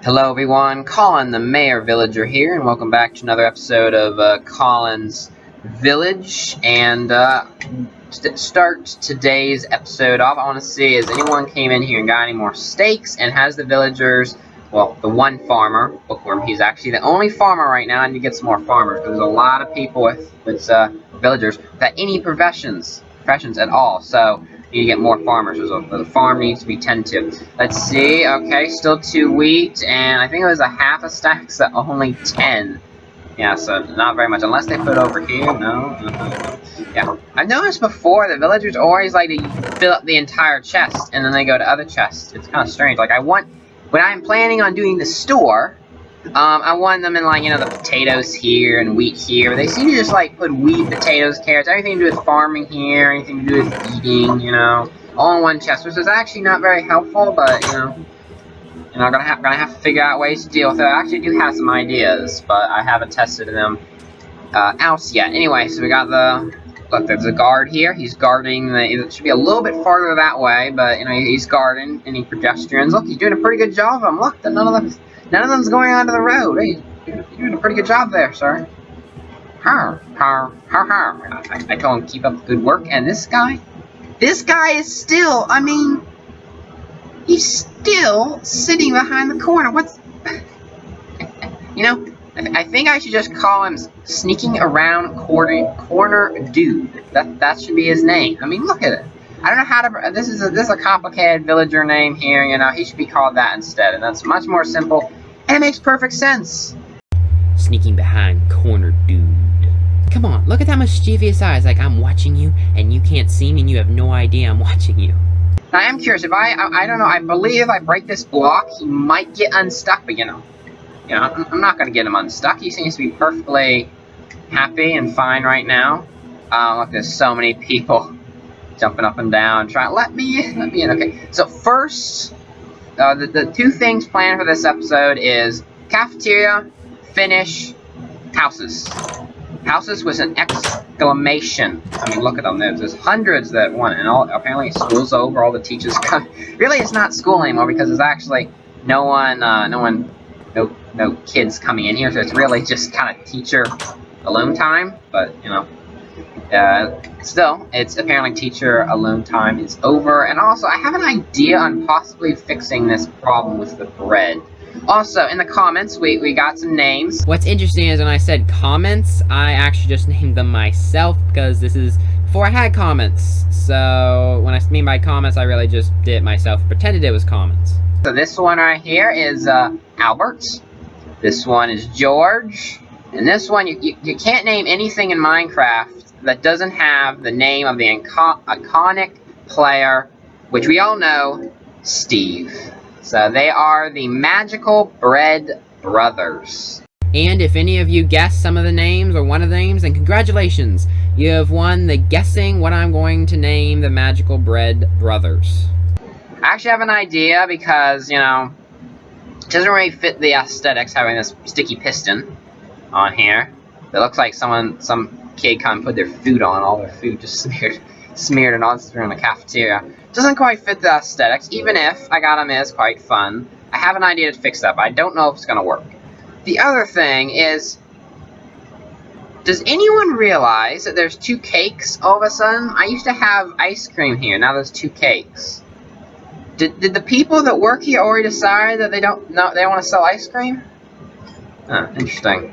Hello everyone, Colin the Mayor Villager here, and welcome back to another episode of Colin's Village. And to start today's episode off, I want to see if anyone came in here and got any more steaks, and has the villagers, well, the one farmer, Bookworm, he's actually the only farmer right now. I need to get some more farmers, because there's a lot of people with villagers without any professions at all, so need to get more farmers. The farm needs to be tended to. Let's see. Okay, still 2 wheat, and I think it was a half a stack, so only 10. Yeah, so not very much, unless they put over here. No. Yeah, I've noticed before that villagers always like to fill up the entire chest, and then they go to other chests. It's kind of strange. Like when I'm planning on doing the store, I want them in, like, you know, the potatoes here and wheat here. They seem to just, like, put wheat, potatoes, carrots, everything to do with farming here, anything to do with eating, you know, all in one chest, which is actually not very helpful, but, you know, I'm gonna have to figure out ways to deal with it. I actually do have some ideas, but I haven't tested them out yet. Anyway, so we got look, there's a guard here. He's guarding it should be a little bit farther that way, but, you know, he's guarding any pedestrians. Look, he's doing a pretty good job of them. Look, none of them's going onto the road. Hey, you're doing a pretty good job there, sir. Har. I told him to keep up the good work. And this guy is still, I mean, he's still sitting behind the corner. What's, you know, I think I should just call him Sneaking Around Corner Dude. That should be his name. I mean, look at it. I don't know how to. This is a complicated villager name here. You know, he should be called that instead, and that's much more simple, and it makes perfect sense. Sneaking behind corner dude. Come on, look at that mischievous eyes. Like I'm watching you, and you can't see me, and you have no idea I'm watching you. Now, I am curious. If I don't know. I believe if I break this block, he might get unstuck. But you know, I'm not gonna get him unstuck. He seems to be perfectly happy and fine right now. Look, there's so many people jumping up and down, trying let me in. Okay, so first, the two things planned for this episode is cafeteria, finish, houses. Houses with an exclamation. I mean, look at them. There's hundreds that want it, and apparently school's over. All the teachers come. Really, it's not school anymore because there's actually no kids coming in here, so it's really just kind of teacher alone time. But you know. Still, it's apparently teacher alone time is over, and also I have an idea on possibly fixing this problem with the bread. Also, in the comments, we got some names. What's interesting is when I said comments, I actually just named them myself, because this is before I had comments. So, when I mean by comments, I really just did it myself, pretended it was comments. So this one right here is Albert. This one is George. And this one, you can't name anything in Minecraft that doesn't have the name of the iconic player, which we all know, Steve. So they are the Magical Bread Brothers. And if any of you guessed some of the names or one of the names, then congratulations! You have won the guessing what I'm going to name the Magical Bread Brothers. I actually have an idea because, you know, it doesn't really fit the aesthetics having this sticky piston on here. It looks like some kid kind of put their food on, all their food just smeared and all through in the cafeteria. Doesn't quite fit the aesthetics, even if I got them is quite fun. I have an idea to fix that, but I don't know if it's gonna work. The other thing is, does anyone realize that there's 2 cakes all of a sudden? I used to have ice cream here, now there's 2 cakes. Did the people that work here already decide that they don't want to sell ice cream? Interesting.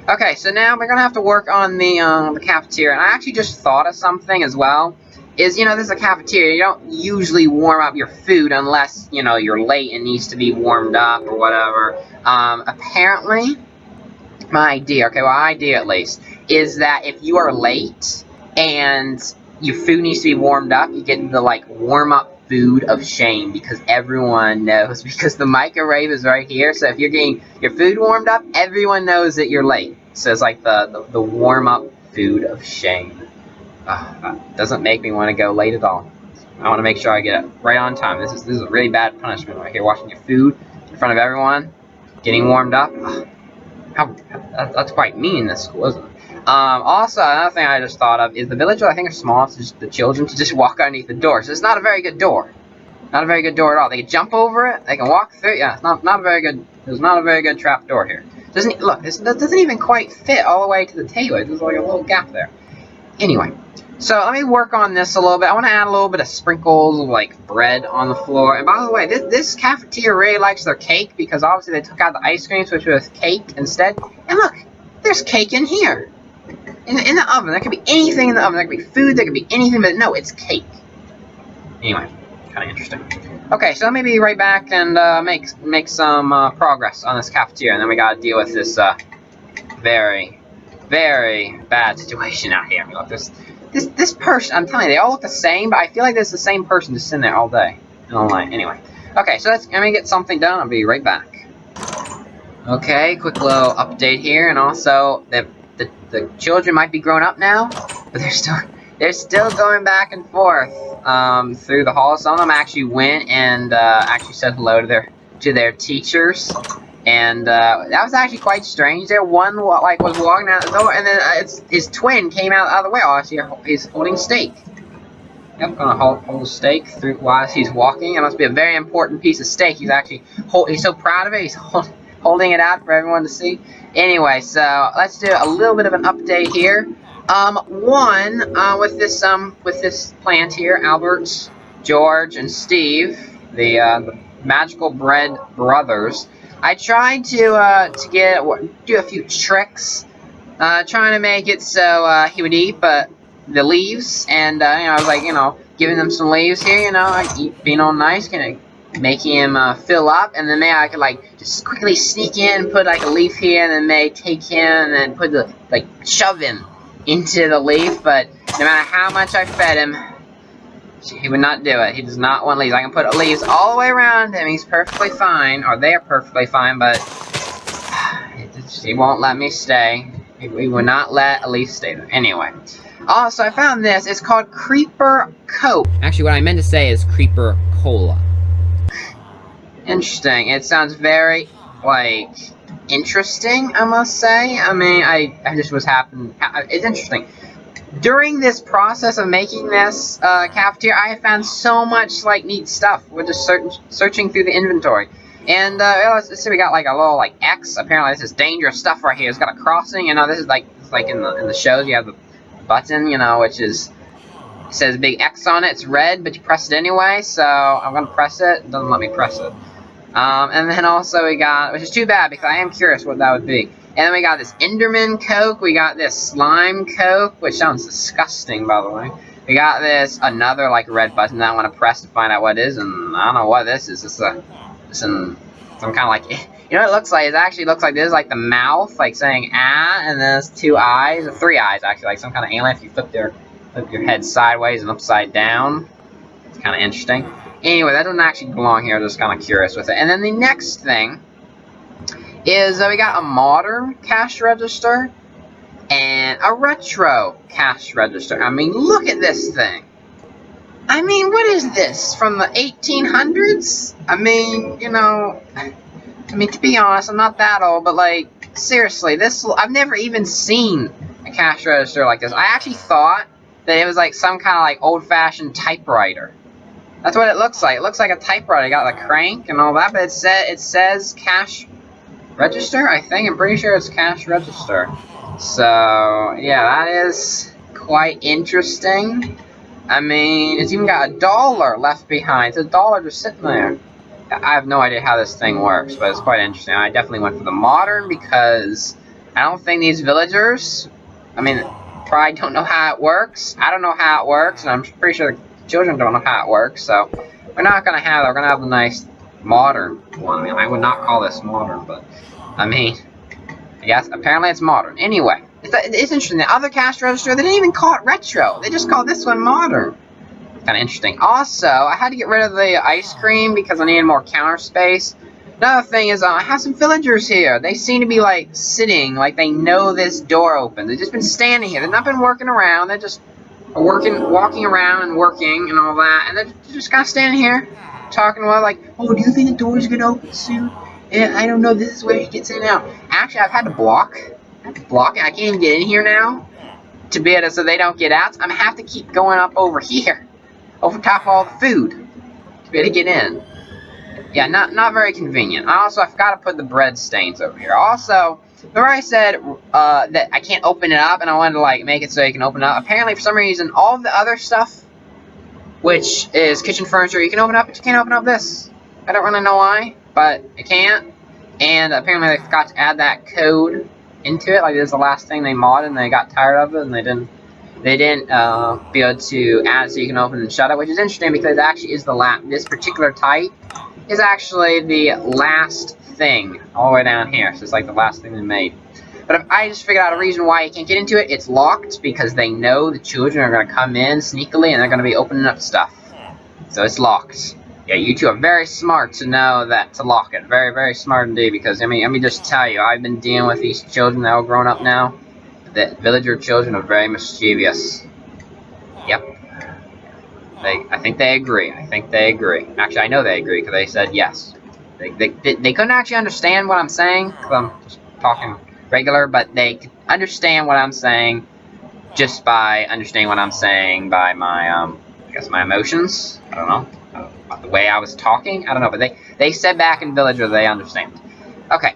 Okay, so now we're gonna have to work on the cafeteria, and I actually just thought of something as well. Is, you know, this is a cafeteria. You don't usually warm up your food unless, you know, you're late and needs to be warmed up or whatever. Apparently, my idea at least, is that if you are late and your food needs to be warmed up, you get the, like, warm up food of shame, because everyone knows, because the microwave is right here, so if you're getting your food warmed up, everyone knows that you're late. So it's like the warm up food of shame. Doesn't make me want to go late at all. I want to make sure I get it right on time. This is a really bad punishment right here, watching your food in front of everyone getting warmed up. That's quite mean in this school, isn't it? Also, another thing I just thought of is the villagers, I think, are small enough for the children to just walk underneath the door. So it's not a very good door. Not a very good door at all. They can jump over it. They can walk through it. Yeah, it's not a very good. There's not a very good trap door here. Doesn't look? This doesn't even quite fit all the way to the table. There's like a little gap there. Anyway, so let me work on this a little bit. I want to add a little bit of sprinkles of like bread on the floor. And by the way, this cafeteria really likes their cake because obviously they took out the ice cream, switched with cake instead. And look, there's cake in here. In the oven. There could be anything in the oven. There could be food. There could be anything, but no, it's cake. Anyway, kind of interesting. Okay, so let me be right back and make some progress on this cafeteria, and then we gotta deal with this very, very bad situation out here. I mean, look, this person. I'm telling you, they all look the same, but I feel like this is the same person just sitting there all day and all night. Anyway, okay, so let me get something done. I'll be right back. Okay, quick little update here, and also the children might be grown up now, but they're still going back and forth through the hall. Some of them actually went and actually said hello to their teachers, and that was actually quite strange. There, one like was walking out the door, and then his twin came out the other way. Oh, I see he's holding steak. Yep, gonna hold a steak through while he's walking. It must be a very important piece of steak. He's so proud of it. He's holding it out for everyone to see. Anyway, so let's do a little bit of an update here. With this plant here, Albert, George, and Steve, the magical bread brothers. I tried to do a few tricks, trying to make it so he would eat, but the leaves, and I was like, giving them some leaves here, being all nice, kind of making him fill up, and then maybe I could like just quickly sneak in, put like a leaf here, and then maybe take him and then shove him into the leaf. But no matter how much I fed him, he would not do it. He does not want leaves. I can put leaves all the way around him. He's perfectly fine, or they are perfectly fine, but he won't let me stay. He would not let a leaf stay there. Anyway. Also, I found this. It's called Creeper Coke. Actually, what I meant to say is Creeper Cola. Interesting. It sounds very, interesting, I must say. I mean, I just was happening. It's interesting. During this process of making this cafeteria, I found so much, neat stuff. We're just searching through the inventory. And, let's see, we got, a little, X. Apparently, this is dangerous stuff right here. It's got a crossing. This is, like in the shows, you have the button, which is, it says big X on it. It's red, but you press it anyway, so I'm gonna press it. It doesn't let me press it. And then also we got, which is too bad because I am curious what that would be. And then we got this Enderman Coke. We got this Slime Coke, which sounds disgusting, by the way. We got this another red button that I want to press to find out what it is, and I don't know what this is. It's some kind of you know what it looks like? It actually looks like this, the mouth, saying ah, and then there's 2 eyes, or 3 eyes actually, some kind of alien. If you flip your head sideways and upside down, it's kind of interesting. Anyway, that doesn't actually belong here. I'm just kind of curious with it. And then the next thing is we got a modern cash register and a retro cash register. I mean, look at this thing. I mean, what is this? From the 1800s? I mean, to be honest, I'm not that old, but seriously, I've never even seen a cash register like this. I actually thought that it was some kind of old-fashioned typewriter. That's what it looks like. It looks like a typewriter. It got the crank and all that, but it says cash register, I think. I'm pretty sure it's cash register. So, yeah, that is quite interesting. I mean, it's even got $1 left behind. It's $1 just sitting there. I have no idea how this thing works, but it's quite interesting. I definitely went for the modern because I don't think these villagers, probably don't know how it works. I don't know how it works, and I'm pretty sure the children don't know how it works, so we're not going to have that. We're going to have the nice modern one. I would not call this modern, but, I guess apparently it's modern. Anyway, it's interesting. The other cash register, they didn't even call it retro. They just called this one modern. Kind of interesting. Also, I had to get rid of the ice cream because I needed more counter space. Another thing is, I have some villagers here. They seem to be, sitting, they know this door opens. They've just been standing here. They've not been working around. They're just walking around and working and all that. And they're just kind of standing here, talking about, oh, do you think the door's going to open soon? And I don't know, this is where he gets in and out. Actually, I've had to block it. I can't even get in here now to be able to, so they don't get out. So I'm going to have to keep going up over here, over top of all the food, to be be able to get in. Yeah, not very convenient. I forgot to put the bread stains over here. Also, remember I said that I can't open it up, and I wanted to like make it so you can open it up. Apparently, for some reason, all the other stuff, which is kitchen furniture, you can open up, but you can't open up this. I don't really know why, but it can't. And apparently, they forgot to add that code into it. Like, this is the last thing they modded, and they got tired of it, and they didn't be able to add it so you can open and shut it, which is interesting because it actually is this particular type is actually the last thing all the way down here. So it's like the last thing they made. But if I just figured out a reason why you can't get into it, it's locked because they know the children are going to come in sneakily and they're going to be opening up stuff. So it's locked. Yeah, you two are very smart to know that to lock it. Very, very smart indeed, because let me just tell you, I've been dealing with these children that are all grown up now. The villager children are very mischievous. Yep. I think they agree. Actually, I know they agree because they said yes. They couldn't actually understand what I'm saying because I'm just talking regular, but they could understand what I'm saying just by understanding what I'm saying by my I guess my emotions. I don't know. About the way I was talking. I don't know, but they said back in Villager they understand. Okay.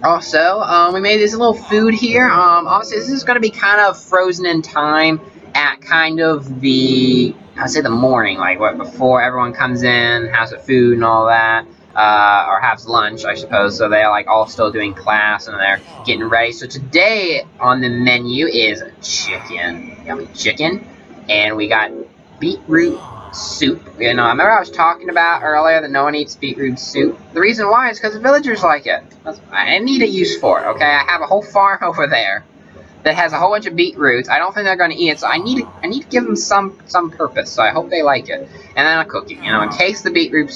Also, we made this little food here. Obviously, this is going to be kind of frozen in time at kind of I'd say the morning, like what before everyone comes in, has their food and all that, or has lunch, I suppose. So they're like all still doing class and they're getting ready. So today on the menu is chicken, yummy chicken, and we got beetroot soup. You know, I remember I was talking about earlier that no one eats beetroot soup. The reason why is because the villagers like it. I need a use for it. Okay, I have a whole farm over there that has a whole bunch of beetroots. I don't think they're going to eat it, so I need to give them some purpose. So I hope they like it. And then a cookie. You know, in case the beetroot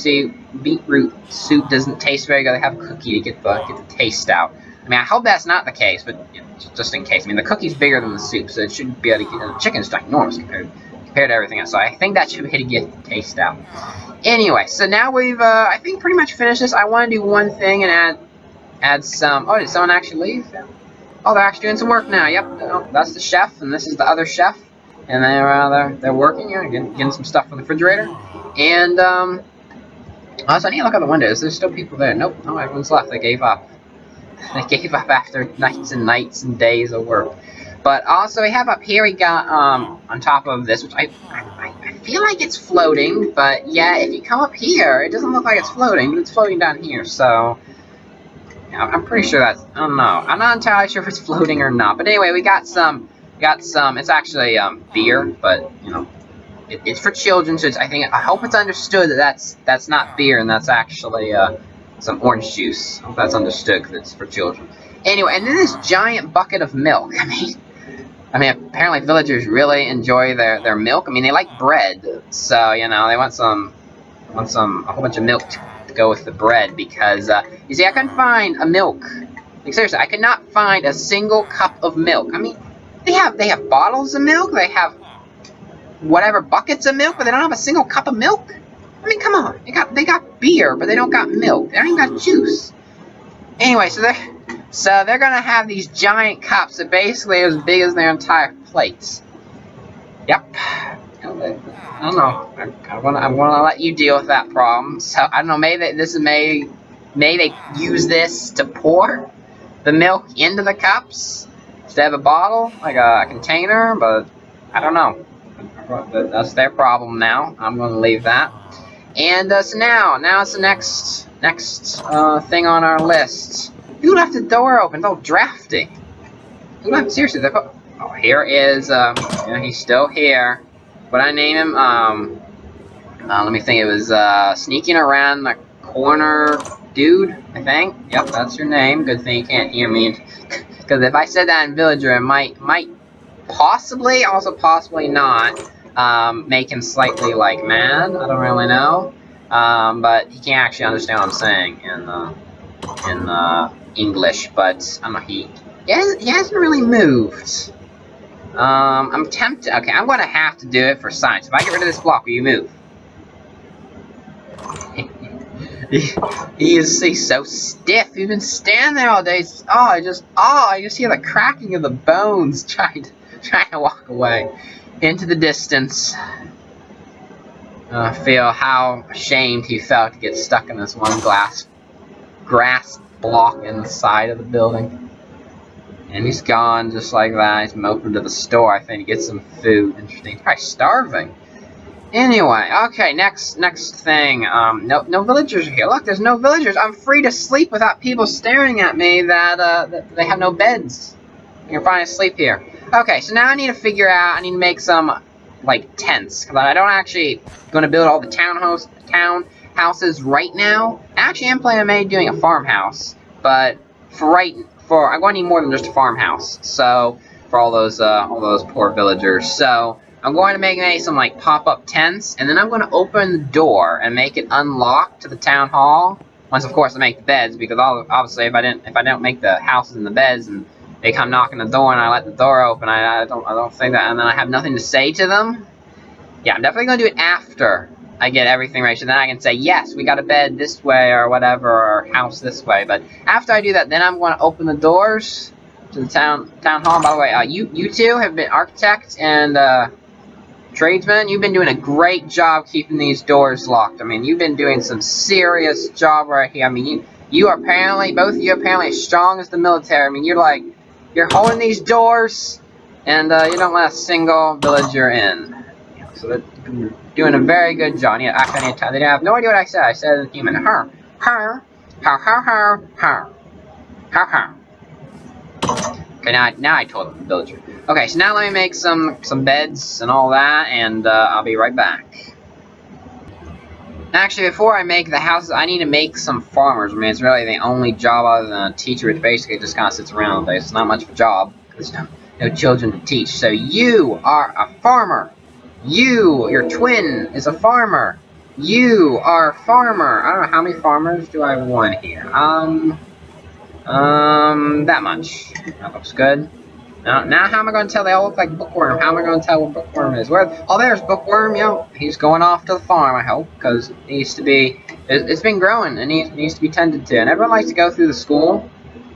soup doesn't taste very good, they have a cookie to get the taste out. I mean, I hope that's not the case, but you know, just in case. I mean, the cookie's bigger than the soup, so it should be able to get. The chicken's ginormous compared to everything else. So I think that should be able to get the taste out. Anyway, so now we've I think pretty much finished this. I want to do one thing and add some. Oh, did someone actually leave? Oh, they're actually doing some work now. Yep, oh, that's the chef, and this is the other chef, and they're working, you know, getting some stuff from the refrigerator. And also, I need to look out the windows. There's still people there. Nope, no, everyone's left. They gave up. They gave up after nights and days of work. But also, we have up here. We got on top of this, which I feel like it's floating, but yeah, if you come up here, it doesn't look like it's floating, but it's floating down here. So. I'm pretty sure that's, I don't know. I'm not entirely sure if it's floating or not. But anyway, we got some, it's actually beer, but, you know, it's for children, so I hope it's understood that that's not beer, and that's actually some orange juice. I hope that's understood, because it's for children. Anyway, and then this giant bucket of milk. I mean, apparently villagers really enjoy their milk. I mean, they like bread, so, you know, they want a whole bunch of milk to go with the bread, because you see, I couldn't find a milk. Like, seriously, I could not find a single cup of milk. I mean, they have bottles of milk, they have whatever buckets of milk, but they don't have a single cup of milk. I mean, come on, they got beer, but they don't got milk. They don't even got juice. Anyway, so they're gonna have these giant cups that basically are as big as their entire plates. Yep. I don't know. I'm gonna let you deal with that problem. So I don't know. Maybe they use this to pour the milk into the cups instead of a bottle, like a container. But I don't know. That's their problem now. I'm gonna leave that. And so now it's the next thing on our list. Who left the door open? It's all drafty. Who left? Seriously, oh, here is yeah, he's still here. What I name him? Let me think. It was sneaking around the corner, dude. I think. Yep, that's your name. Good thing you can't hear me, because if I said that in Villager, it might possibly, also possibly not, make him slightly like mad. I don't really know. But he can't actually understand what I'm saying in English. But I don't know. He hasn't really moved. I'm tempted. Okay, I'm gonna have to do it for science. If I get rid of this block, will you move? He's so stiff. He's been standing there all day. I just hear the cracking of the bones trying to walk away into the distance. Feel how ashamed he felt to get stuck in this one grass block in the side of the building. And he's gone just like that. He's moping to the store, I think, to get some food. Interesting. He's probably starving. Anyway, okay, next thing. No villagers are here. Look, there's no villagers. I'm free to sleep without people staring at me that they have no beds. I can finally sleep here. Okay, so now I need to figure out, I need to make some, like, tents. Because I don't actually going to build all the town houses right now. Actually, I'm planning on doing a farmhouse. But I'm going to need more than just a farmhouse. So, for all those poor villagers. So, I'm going to make some, like, pop-up tents. And then I'm going to open the door and make it unlocked to the town hall. Once, of course, I make the beds. Because, obviously, if I don't make the houses and the beds and they come knocking the door and I let the door open, I don't think that, and then I have nothing to say to them. Yeah, I'm definitely going to do it after I get everything right, so then I can say, yes, we got a bed this way, or whatever, or house this way. But after I do that, then I'm going to open the doors to the town hall. By the way, you two have been architects and tradesmen. You've been doing a great job keeping these doors locked. I mean, you've been doing some serious job right here. I mean, you are apparently, both of you are apparently as strong as the military. I mean, you're holding these doors, and you don't let a single villager in. So they're doing a very good job. Yeah, they have no idea what I said. I said in human. Her. Okay, now I told them the villager. Okay, so now let me make some beds and all that, and I'll be right back. Actually, before I make the houses, I need to make some farmers. I mean, it's really the only job other than a teacher, which basically just kind of sits around all day. It's not much of a job. There's no children to teach. So you are a farmer. Your twin is a farmer. You are a farmer. I don't know, how many farmers do I want here? That much. That looks good. Now how am I going to tell they all look like Bookworm? How am I going to tell what Bookworm is? Oh, there's Bookworm. He's going off to the farm, I hope, because it needs to be. It's been growing and it needs to be tended to. And everyone likes to go through the school.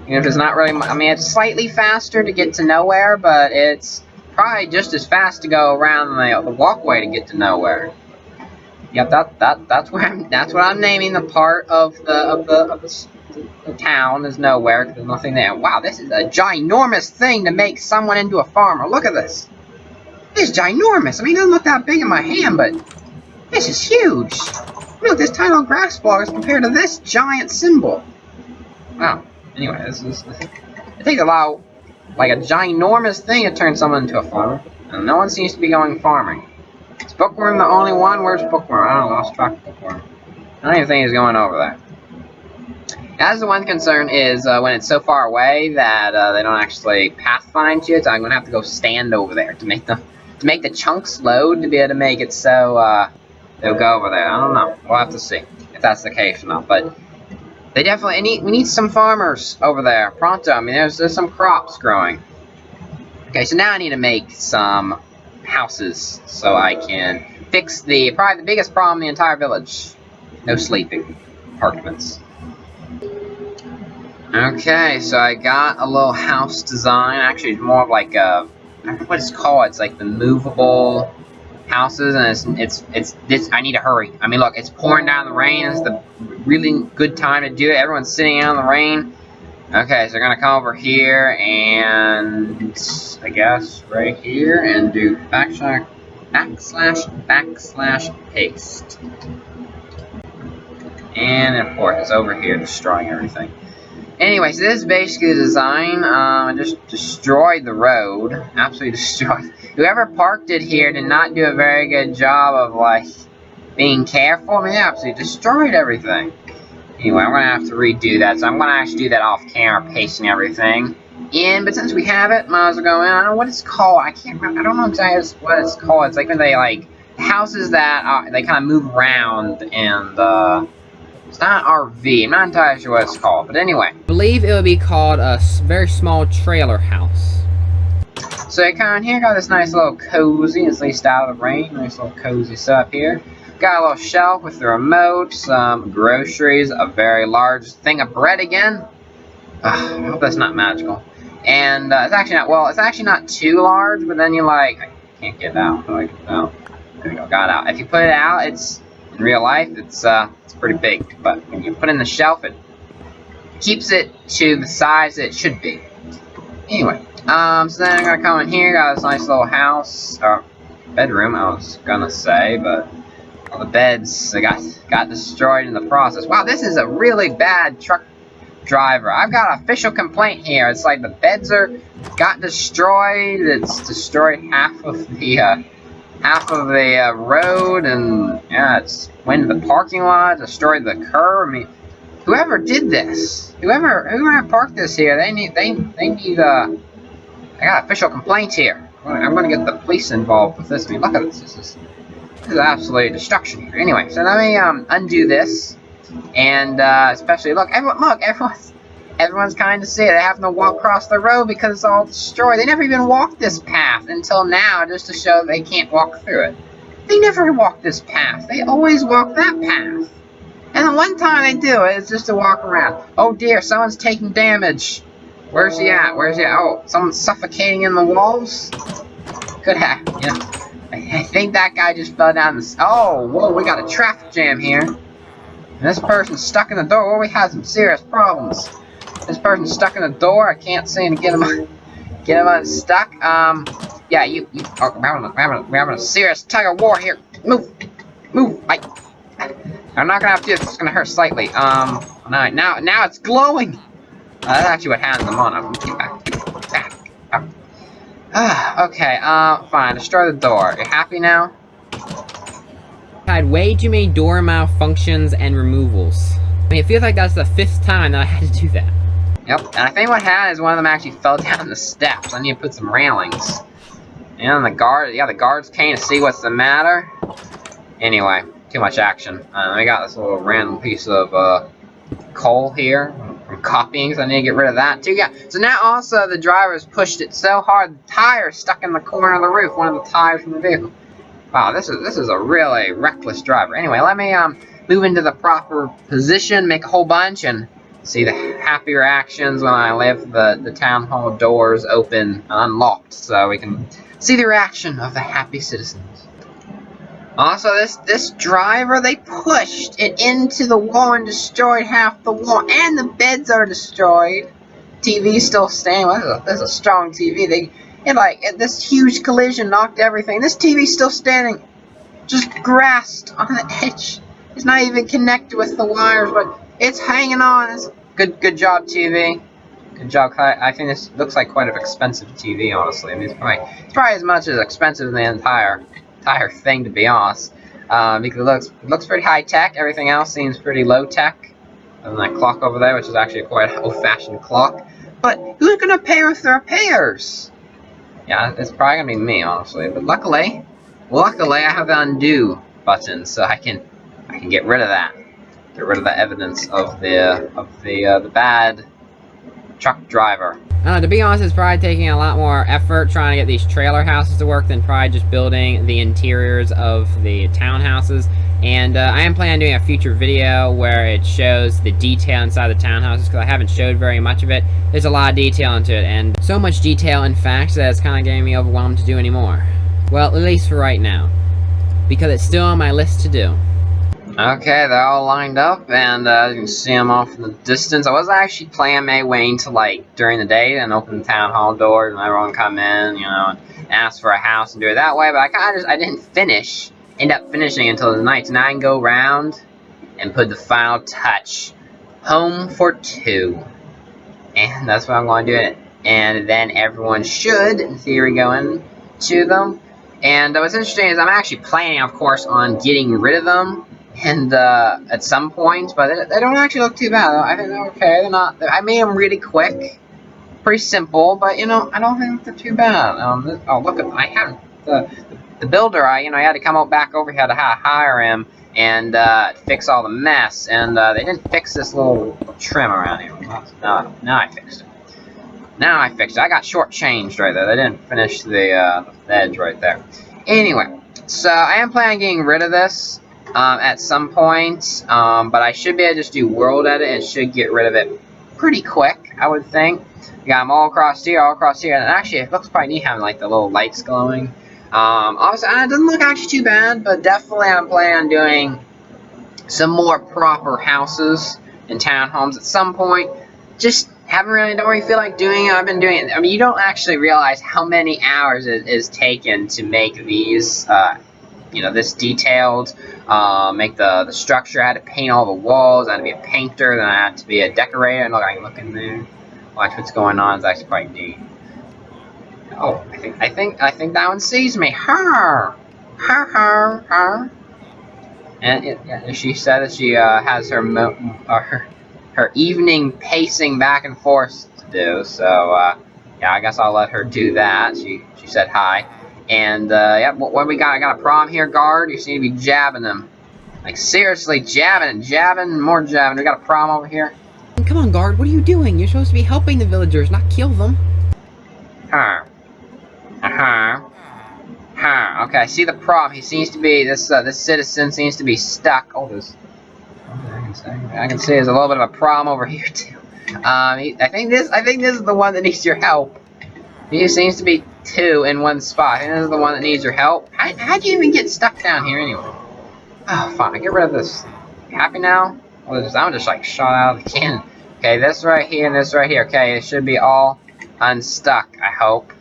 Even if it's not really. I mean, it's slightly faster to get to nowhere, but it's probably just as fast to go around the walkway to get to nowhere. Yep, that's what I'm naming the part of the town is nowhere, because there's nothing there. Wow, this is a ginormous thing to make someone into a farmer. Look at this. This is ginormous. I mean, it doesn't look that big in my hand, but this is huge. Look, this tiny little grass block is compared to this giant symbol. Wow. Anyway, it takes a lot, like a ginormous thing to turn someone into a farmer, and no one seems to be going farming. Is Bookworm the only one? Where's Bookworm? I don't know, lost track of Bookworm. I don't even think he's going over there. As the one concern is when it's so far away that they don't actually pathfind to it, so I'm gonna have to go stand over there to make the chunks load to be able to make it so they'll go over there. I don't know. We'll have to see if that's the case or not. But they definitely we need some farmers over there pronto. I mean, there's some crops growing. Okay, so now I need to make some houses so I can fix probably the biggest problem in the entire village. No sleeping apartments. Okay, so I got a little house design. Actually, it's more of like I don't know what it's called. It's like the movable houses, and it's this. I need to hurry. I mean, look, it's pouring down the rain. It's the really good time to do it. Everyone's sitting out in the rain. Okay, so we're gonna come over here and I guess right here and do backslash paste. And of course, it's over here destroying everything. Anyway, so this is basically the design. I just destroyed the road. Absolutely destroyed. Whoever parked it here did not do a very good job of, like, being careful. I mean, they absolutely destroyed everything. Anyway, I'm going to have to redo that. So I'm going to actually do that off camera, pasting everything in. But since we have it, might as well go in. I don't know what it's called. I can't remember. I don't know exactly what it's called. It's like when they, like, houses that they kind of move around and, it's not RV. I'm not entirely sure what it's called. But anyway. I believe it would be called a very small trailer house. So I come in here, got this nice little cozy, at least out of the rain. Nice little cozy setup here. Got a little shelf with the remote, some groceries, a very large thing of bread again. I hope that's not magical. And it's actually not, well, it's actually not too large, but then you like, I can't get it out. How do I get it out? There we go, got got out. If you put it out, it's in real life, it's pretty big. But when you put it in the shelf, it keeps it to the size it should be. Anyway, so then I'm gonna come in here. Got this nice little house or bedroom, I was gonna say, but all the beds they got destroyed in the process. Wow, this is a really bad truck driver. I've got an official complaint here. It's like the beds got destroyed. It's destroyed half of the road, and yeah, it's went into the parking lot, destroyed the curb. I mean, whoever did this, whoever parked this here, they need I got official complaints here. I'm gonna get the police involved with this. I mean, look at this. This is absolute destruction here. Anyway, so let me undo this, and especially look, everyone's kind of see it. They're having to walk across the road because it's all destroyed. They never even walked this path until now, just to show they can't walk through it. They never walk this path. They always walk that path. And the one time they do it, it's just to walk around. Oh dear, someone's taking damage. Where's he at? Where's he at? Oh, someone's suffocating in the walls? Could have, yeah. I think that guy just fell down the... Oh, whoa, we got a traffic jam here. And this person's stuck in the door. Oh, we have some serious problems. This person's stuck in the door. I can't seem to get him unstuck. Yeah, we're having a serious tug of war here. Move. I'm not gonna have to do this. It's gonna hurt slightly. Now it's glowing. That's actually what hands them on. I'm gonna get back. Okay, fine. Destroy the door. You happy now? Had way too many door malfunctions and removals. I mean, it feels like that's the 5th time that I had to do that. Yep, and I think what happened is one of them actually fell down the steps. I need to put some railings. And the guards came to see what's the matter. Anyway, too much action. We got this little random piece of coal here from copying, so I need to get rid of that too. Yeah, so now also the driver's pushed it so hard, the tire's stuck in the corner of the roof, one of the tires from the vehicle. Wow, this is a really reckless driver. Anyway, let me move into the proper position, make a whole bunch, and see the happy reactions when I leave the town hall doors open and unlocked, so we can see the reaction of the happy citizens. Also, this driver, they pushed it into the wall and destroyed half the wall, and the beds are destroyed. TV's still standing. Well, there's a strong TV. This huge collision knocked everything. This TV's still standing, just grasped on the edge. It's not even connected with the wires, but it's hanging on. It's good job, TV. Good job. I think this looks like quite an expensive TV, honestly. I mean, it's probably as much as expensive as the entire thing, to be honest, because it looks pretty high tech. Everything else seems pretty low tech, other than that clock over there, which is actually quite an old-fashioned clock. But who's gonna pay with the repairs? Yeah, it's probably gonna be me, honestly. But luckily, I have the undo button, so I can get rid of that, get rid of the evidence of the bad truck driver. To be honest, it's probably taking a lot more effort trying to get these trailer houses to work than probably just building the interiors of the townhouses. And I am planning on doing a future video where it shows the detail inside the townhouses, because I haven't showed very much of it. There's a lot of detail into it, and so much detail, in fact, that it's kind of getting me overwhelmed to do anymore. Well, at least for right now, because it's still on my list to do. Okay, they're all lined up, and you can see them off in the distance. I was actually planning my waiting to, like, during the day and open the town hall doors and everyone come in, you know, and ask for a house and do it that way, but I didn't end up finishing until the night, so now I can go around and put the final touch. Home for 2. And that's what I'm going to do. And then everyone should, in theory, go in to them. And what's interesting is I'm actually planning, of course, on getting rid of them. And at some point, but they don't actually look too bad. I think they're okay. They're not. I made them really quick, pretty simple, but you know, I don't think they're too bad. Oh, look at I had the builder. I had to come back over here to hire him and fix all the mess. And they didn't fix this little trim around here. Now I fixed it. Now I fixed it. I got shortchanged right there. They didn't finish the edge right there. Anyway, so I am planning on getting rid of this. At some point, but I should be able to just do world edit and should get rid of it pretty quick, I would think. You got them all across here, and actually it looks quite neat having like the little lights glowing. Obviously, it doesn't look actually too bad, but definitely I'm planning on doing some more proper houses and townhomes at some point. Just don't really feel like doing it. I've been doing it. I mean, you don't actually realize how many hours it is taken to make these, this detailed, make the structure. I had to paint all the walls. I had to be a painter, then I had to be a decorator. And look, I can look in there, watch what's going on. It's actually quite neat. Oh, I think that one sees me. Her. And she said that she has her evening pacing back and forth to do. So yeah, I guess I'll let her do that. She said hi. And yeah, what we got? I got a problem here, guard. You seem to be jabbing them. Like seriously, jabbing, more jabbing. We got a problem over here. Come on, guard. What are you doing? You're supposed to be helping the villagers, not kill them. Okay, I see the problem. He seems to be this citizen seems to be stuck. Oh, I can see there's a little bit of a problem over here too. I think this is the one that needs your help. He seems to be two in one spot. I think this is the one that needs your help. How'd you even get stuck down here anyway? Oh, fine. Get rid of this. You happy now? Well, that one just like shot out of the cannon. Okay, this right here and this right here. Okay, it should be all unstuck. I hope.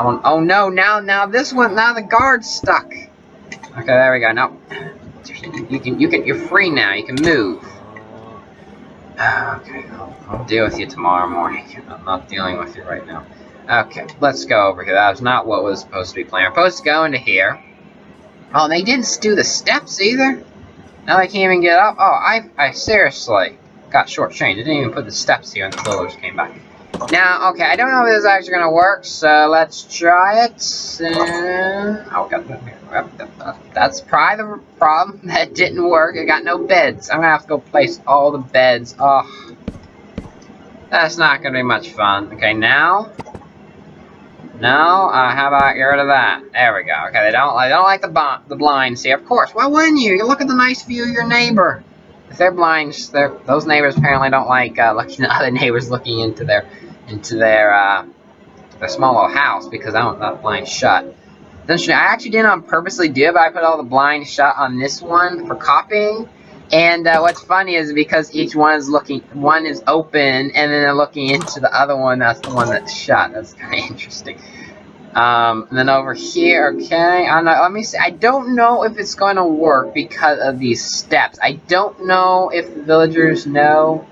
Oh no! Now this one. Now the guard's stuck. Okay, there we go. No, you're free now. You can move. Okay, I'll deal with you tomorrow morning. I'm not dealing with you right now. Okay, let's go over here. That was not what was supposed to be planned. We're supposed to go into here. Oh, they didn't do the steps either. Now they can't even get up. Oh, I seriously got shortchanged. They didn't even put the steps here, and the villagers came back. Now, okay, I don't know if this is actually going to work, so let's try it. That's probably the problem. That didn't work. I got no beds. I'm going to have to go place all the beds. Oh, that's not going to be much fun. Okay, now. No, how about get rid of that? There we go. Okay, they don't like the blinds here. Of course, why wouldn't you? You look at the nice view of your neighbor. If they're blind, those neighbors apparently don't like looking at other neighbors looking into their small little house because I don't that blind shut. Then I actually didn't purposely do it, but I put all the blinds shut on this one for copying. And what's funny is because each one is one is open, and then they're looking into the other one. That's the one that's shut. That's kind of interesting. And then over here, okay, I don't know. Let me see. I don't know if it's going to work because of these steps. I don't know if the villagers know.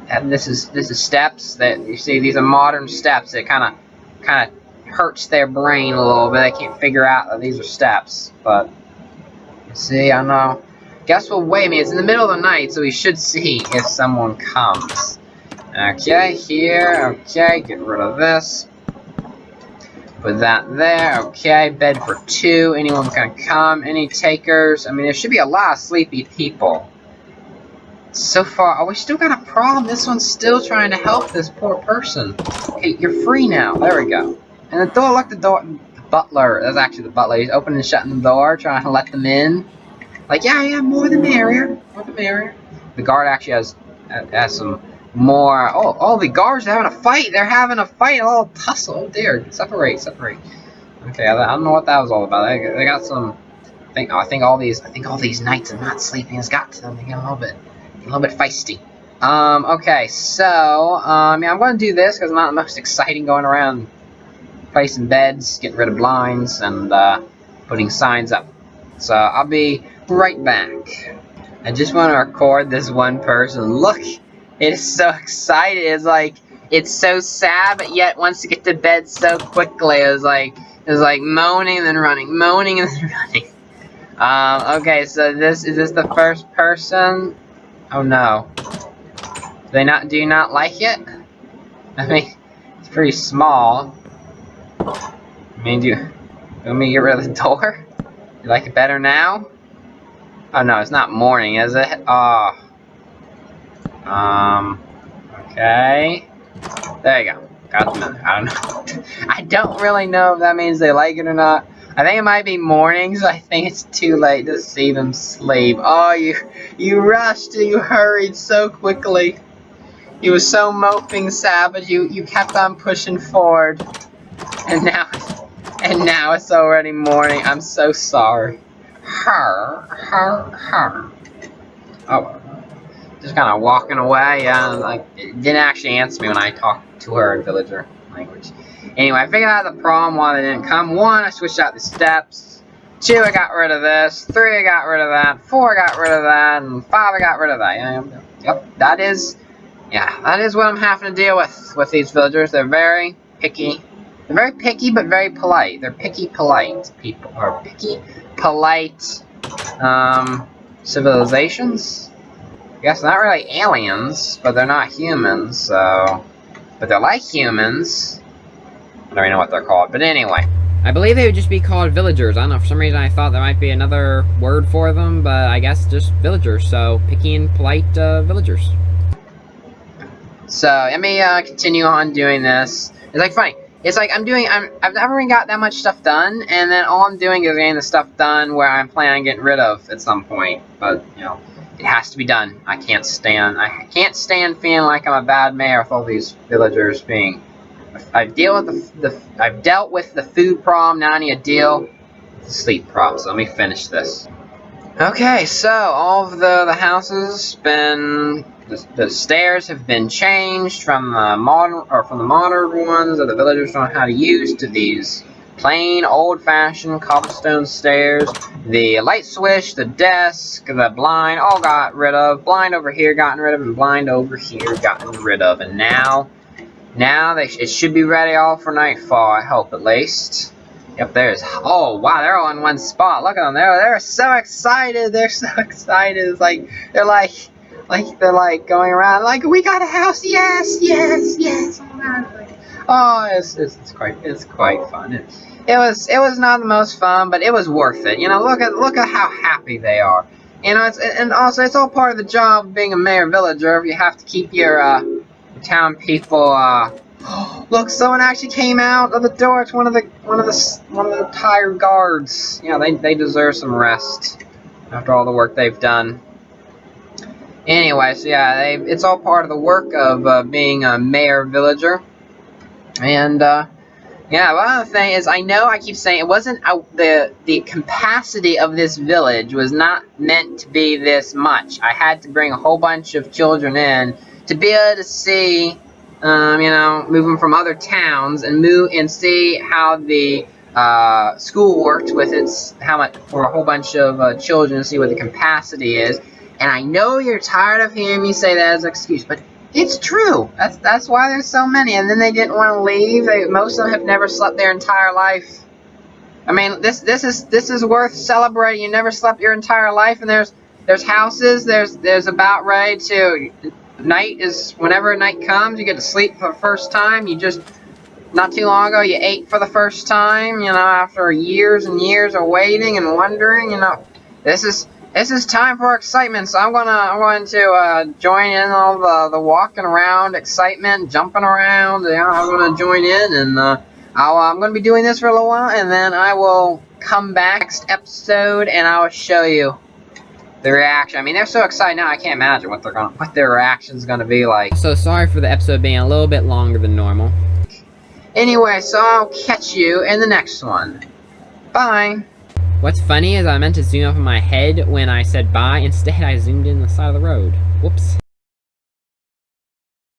And this is steps that you see. These are modern steps. It kind of hurts their brain a little bit. They can't figure out that these are steps. But you see, I don't know. Guess we'll wait. I mean, it's in the middle of the night, so we should see if someone comes. Okay, here. Okay, get rid of this. Put that there. Okay, bed for two. Anyone can come. Any takers? I mean, there should be a lot of sleepy people. So far, oh, we still got a problem. This one's still trying to help this poor person. Okay, you're free now. There we go. And the door, look, the door. The butler. That's actually the butler. He's opening and shutting the door, trying to let them in. Like, yeah, more the merrier. More the merrier. The guard actually has some more. Oh, the guards are having a fight. They're having a fight. A little tussle. Oh, dear. Separate. Okay, I don't know what that was all about. They got some. I think all these nights of not sleeping has got to them. They get a little bit feisty. Okay, so yeah, I'm going to do this because it's not the most exciting going around placing beds, getting rid of blinds, and putting signs up. So I'll be right back. I just want to record this one person. Look, it is so excited. It's like it's so sad, but yet wants to get to bed so quickly. It was like moaning and then running, moaning and then running. Okay, so is this the first person? Oh no. Do you not like it? I mean, it's pretty small. I mean, do you want me to get rid of the door? You like it better now? Oh no, it's not morning, is it? Oh. Okay. There you go. Got them in. I don't know. I don't really know if that means they like it or not. I think it might be morning, so I think it's too late to see them sleep. Oh, you rushed, you hurried so quickly. You were so moping sad, but you kept on pushing forward. And And now it's already morning. I'm so sorry. Her. Oh, just kind of walking away. Like, it didn't actually answer me when I talked to her in villager language. Anyway, I figured out the problem why they didn't come. 1, I switched out the steps. 2, I got rid of this. 3, I got rid of that. 4, I got rid of that. And 5, I got rid of that. Yep, that is what I'm having to deal with these villagers. They're very picky. They're very picky, but very polite. They're picky, polite people. Or picky, polite, civilizations? I guess not really aliens, but they're not humans, so... But they're like humans. I don't even know what they're called, but anyway. I believe they would just be called villagers. I don't know, for some reason I thought there might be another word for them, but I guess just villagers. So, picky and polite villagers. So, let me continue on doing this. It's like funny. It's like I've never even got that much stuff done, and then all I'm doing is getting the stuff done where I'm planning on getting rid of at some point. But, you know, it has to be done. I can't stand feeling like I'm a bad mayor with all these villagers being... I've dealt with the food problem, now I need to deal with the sleep problem. So let me finish this. Okay, so all of the houses been... The stairs have been changed from the modern ones that the villagers don't know how to use to these plain old-fashioned cobblestone stairs. The light switch, the desk, the blind, all got rid of. Blind over here gotten rid of, and blind over here gotten rid of. And now it should be ready all for nightfall, I hope at least. Yep, oh wow, they're all in one spot. Look at them, they're so excited. They're so excited. It's like they're like going around like, we got a house, yes. Oh, it's quite fun. It was not the most fun, but it was worth it. You know, look at how happy they are. You know, and also it's all part of the job of being a mayor villager. You have to keep your town people. Look, someone actually came out of the door. It's one of the tired guards. You know, they deserve some rest after all the work they've done. Anyway, so yeah, it's all part of the work of being a mayor villager. And yeah, one other thing is, I know I keep saying it wasn't the capacity of this village was not meant to be this much. I had to bring a whole bunch of children in to be able to see, you know, moving from other towns and see how the school worked with for a whole bunch of children, to see what the capacity is. And I know you're tired of hearing me say that as an excuse, but it's true. That's why there's so many. And then they didn't want to leave. Most of them have never slept their entire life. I mean, this is worth celebrating. You never slept your entire life, and there's houses. There's about ready to. Whenever night comes, you get to sleep for the first time. Not too long ago, you ate for the first time. You know, after years and years of waiting and wondering. You know, this is time for excitement, so I'm going to join in all the walking around excitement, jumping around. You know, I'm going to join in, and I'm going to be doing this for a little while, and then I will come back next episode, and I will show you the reaction. I mean, they're so excited now. I can't imagine what their reaction's going to be like. So sorry for the episode being a little bit longer than normal. Anyway, so I'll catch you in the next one. Bye. What's funny is I meant to zoom up on my head when I said bye. Instead, I zoomed in the side of the road. Whoops.